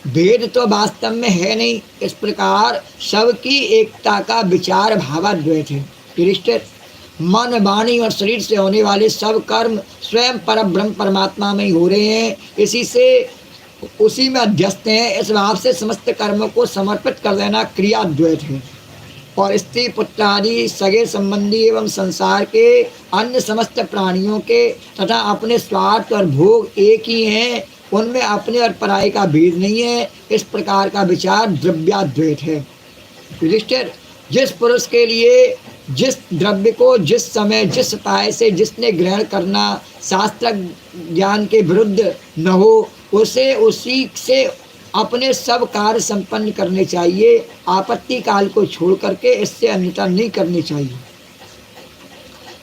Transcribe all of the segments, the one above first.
भेद तो वास्तव में है नहीं। इस प्रकार सबकी एकता का विचार भावाद्वैत है। युधिष्ठिर, मन, वाणी और शरीर से होने वाले सब कर्म स्वयं परब्रह्म परमात्मा में ही हो रहे हैं, उसी में अध्यस्त हैं। इस भाव से समस्त कर्मों को समर्पित कर देना क्रियाद्वैत है। और स्त्री पुत्र आदि सगे संबंधी एवं संसार के अन्य समस्त प्राणियों के तथा अपने स्वार्थ और भोग एक ही हैं, उनमें अपने और पराई का भेद नहीं है। इस प्रकार का विचार द्रव्याद्वैत है। युधिष्ठिर, जिस पुरुष के लिए जिस द्रव्य को जिस समय जिस उपाय से जिसने ग्रहण करना शास्त्र ज्ञान के विरुद्ध न हो, उसे उसी से अपने सब कार्य संपन्न करने चाहिए। आपत्ति काल को छोड़ करके इससे अन्यथा नहीं करनी चाहिए।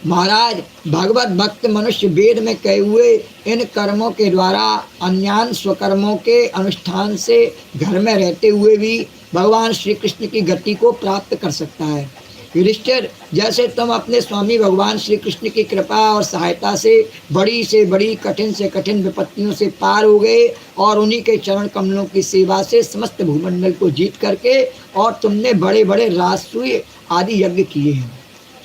महाराज, भगवत भक्त मनुष्य वेद में कहे हुए इन कर्मों के द्वारा अन्यान स्वकर्मों के अनुष्ठान से घर में रहते हुए भी भगवान श्री कृष्ण की गति को प्राप्त कर सकता है। युधिष्ठिर, जैसे तुम अपने स्वामी भगवान श्री कृष्ण की कृपा और सहायता से बड़ी कठिन से कठिन विपत्तियों से पार हो गए और उन्हीं के चरण कमलों की सेवा से समस्त भूमंडल को जीत करके और तुमने बड़े बड़े राजसूय आदि यज्ञ किए हैं।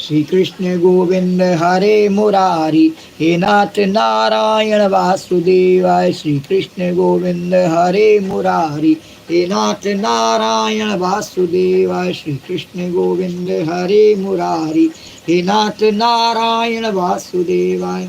श्री कृष्ण गोविंद हरे मुरारी, हे नाथ नारायण वासुदेवाय। श्री कृष्ण गोविंद हरे मुरारी, हे नाथ नारायण वासुदेवाय। श्री कृष्ण गोविंद हरे मुरारी, हे नाथ नारायण वासुदेवाय।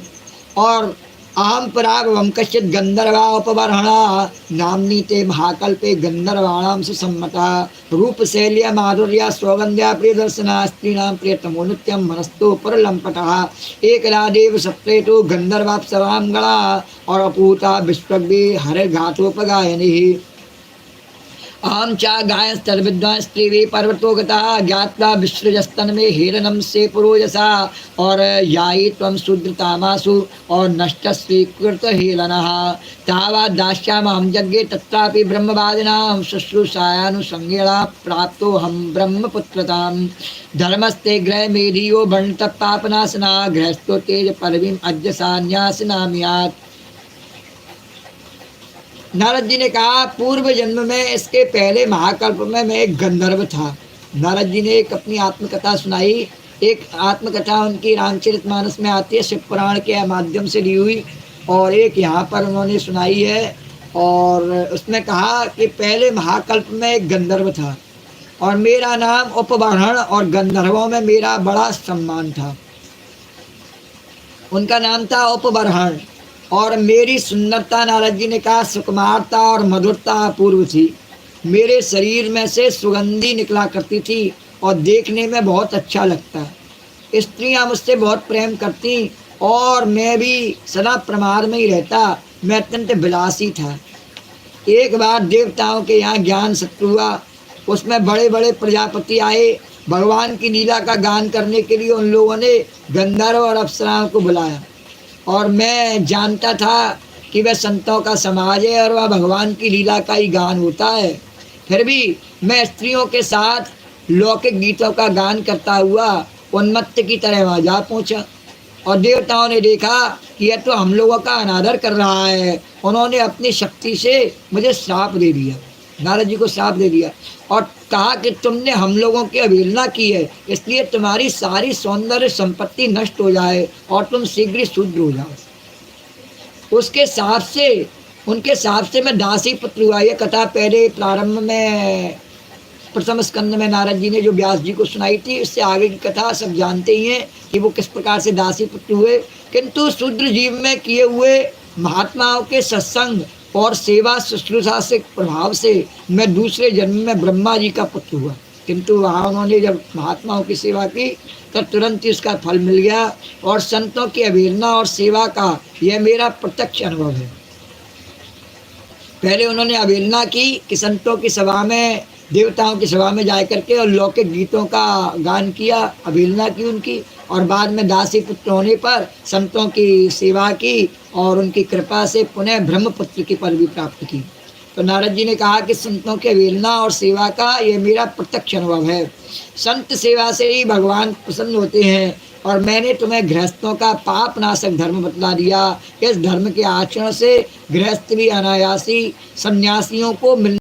और आम परागवम कश्चित गंधर्वा उपबर्हणा नामनी ते महाकल्पे गंधर्वाणाम सुसम्मता रूप शैल्या माधुर्या सौगंध्या प्रियदर्शना स्त्रीणाम प्रियतमो नित्यम मनस्तो परलंपटः एकला देव सप्रेतो गंधर्वाप्सराम गणा और अपूता विश्वग्वे हरे घाटोपगायनिः आम चा गाय सर्विद्वां स्त्री पर्वतो गता ज्ञात्वा विसृजस्तन में हेरनम से पुरोजसा और याई त्वं शूद्रतामासु और नष्ट स्वीकृत हेलनः तावा दास्याम हम यज्ञे तत्रापि ब्रह्मवादिनां शुश्रूषायानुसंगेणा प्राप्तो हम ब्रह्मपुत्रतां धर्मस्ते ग्रह मेधियो भणित पापनाशना गृहस्थो तेज परवीम अज्ञसान्यासनामियात्। नारद जी ने कहा, पूर्व जन्म में इसके पहले महाकल्प में मैं एक गंधर्व था। नारद जी ने एक अपनी आत्मकथा सुनाई। एक आत्मकथा उनकी रामचरितमानस में आती है, शिव पुराण के माध्यम से ली हुई, और एक यहाँ पर उन्होंने सुनाई है। और उसमें कहा कि पहले महाकल्प में एक गंधर्व था और मेरा नाम उपबर्हण, और गंधर्वों में मेरा बड़ा सम्मान था। उनका नाम था उपबर्हण। और मेरी सुंदरता, नारद जी ने कहा, सुकुमारता और मधुरता अपूर्व थी। मेरे शरीर में से सुगंधी निकला करती थी और देखने में बहुत अच्छा लगता। स्त्रियां मुझसे बहुत प्रेम करती और मैं भी सदा प्रमाद में ही रहता। मैं अत्यंत विलासी था। एक बार देवताओं के यहाँ ज्ञान सत्र हुआ, उसमें बड़े बड़े प्रजापति आए। भगवान की लीला का गान करने के लिए उन लोगों ने गंधर्व और अप्सराओं को बुलाया, और मैं जानता था कि वह संतों का समाज है और वह भगवान की लीला का ही गान होता है। फिर भी मैं स्त्रियों के साथ लौकिक गीतों का गान करता हुआ उन्मत्त की तरह वहाँ जा पहुँचा। और देवताओं ने देखा कि यह तो हम लोगों का अनादर कर रहा है। उन्होंने अपनी शक्ति से मुझे श्राप दे दिया, नारद जी को श्राप दे दिया, और कहा कि तुमने हम लोगों की अवहेलना की है, इसलिए तुम्हारी सारी सौंदर्य संपत्ति नष्ट हो जाए और तुम शीघ्र शूद्र हो जाओ। उसके साथ से उनके साथ से मैं दासी पुत्र हुआ। यह कथा पहले प्रारंभ में प्रथम स्कंद में नारद जी ने जो व्यास जी को सुनाई थी, इससे आगे की कथा सब जानते ही हैं कि वो किस प्रकार से दासी पुत्र हुए। किंतु शूद्र जीव में किए हुए महात्माओं के सत्संग और सेवा शुश्रूषा से प्रभाव से मैं दूसरे जन्म में ब्रह्मा जी का पुत्र हुआ। किंतु वहाँ उन्होंने जब महात्माओं की सेवा की तब तुरंत ही उसका फल मिल गया। और संतों की अवहेलना और सेवा का यह मेरा प्रत्यक्ष अनुभव है। पहले उन्होंने अवहेलना की कि संतों की सभा में, देवताओं की सभा में जा करके और लौकिक गीतों का गान किया, अवहेलना की उनकी, और बाद में दासी पुत्र होने पर संतों की सेवा की और उनकी कृपा से पुनः ब्रह्मपुत्र की पदवी प्राप्त की। तो नारद जी ने कहा कि संतों के अवहेलना और सेवा का यह मेरा प्रत्यक्ष अनुभव है। संत सेवा से ही भगवान प्रसन्न होते हैं, और मैंने तुम्हें गृहस्थों का पाप नाशक धर्म बतला दिया। इस धर्म के आचरण से गृहस्थ भी अनायासी सन्यासियों को मिल